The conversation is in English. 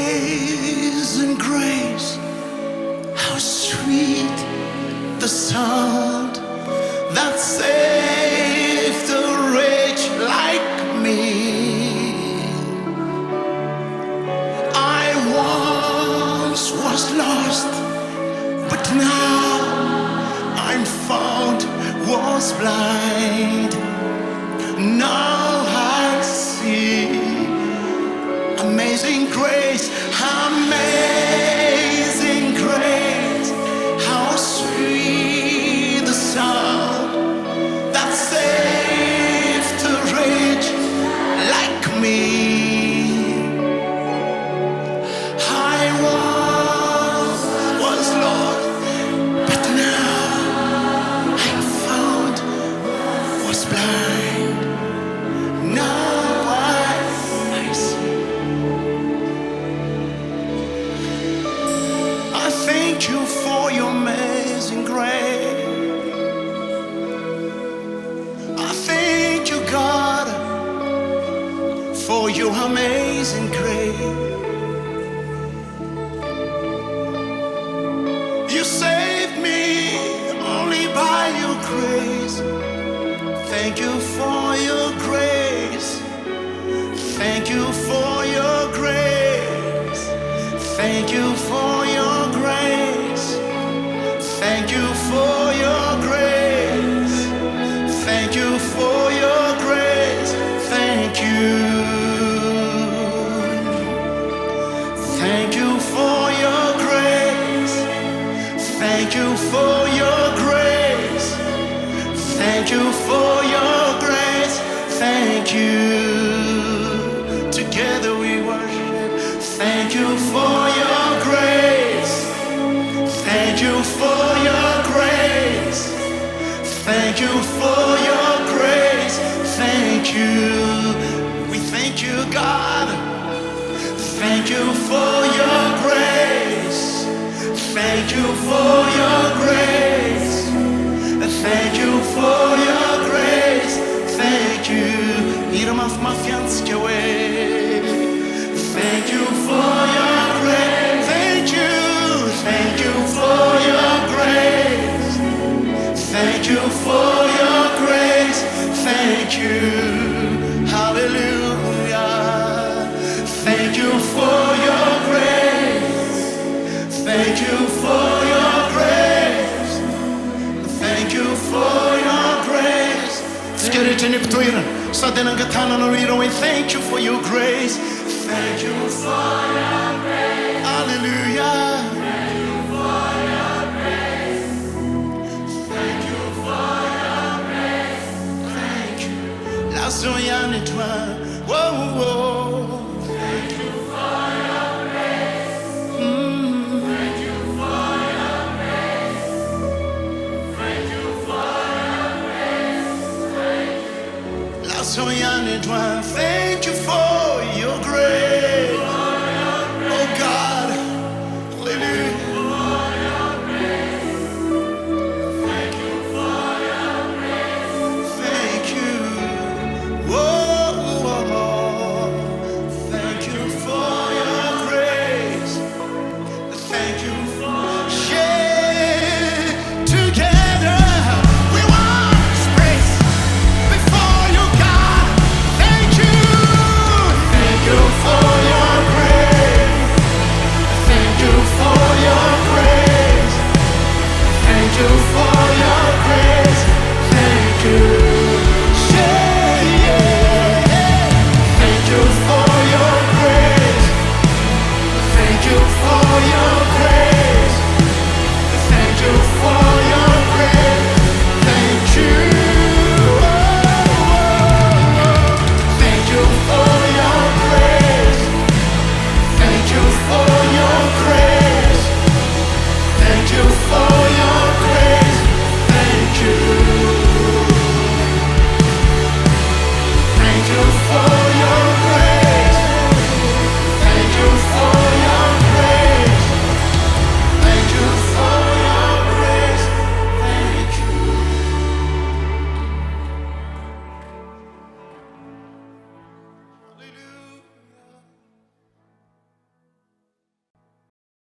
Amazing grace, how sweet the sound that saved a wretch like me. I once was lost, but now I'm found, was blind, now I see. Amazing grace, amazing grace, how sweet the sound that saved a wretch like me. I once was lost, but now I'm found, was blind, now I see. Thank you for your amazing grace. I thank you, God, for your amazing grace. You saved me only by your grace. Thank you for your grace. Thank you for your grace. Thank you for your grace. Thank you for your grace. Thank you for your grace. Thank you. Thank you for your grace. Thank you for your grace. Thank you for your grace. Thank you. Together we worship. Thank you for your grace. Thank you for your grace. Thank you for your grace. Thank you. We thank you, God. Thank you for your grace. Thank you for your grace. Thank you for your grace. Thank you. Thank you for your grace. Thank you. Thank you for your grace. Thank you for your grace. Thank you. Hallelujah. Thank you for your grace. Thank you for your grace. Thank you for your grace. Thank you for your grace. Thank you for your grace. Hallelujah. Thank you for your grace. Thank you for your grace. Thank you. La soyane toi. Whoa, whoa.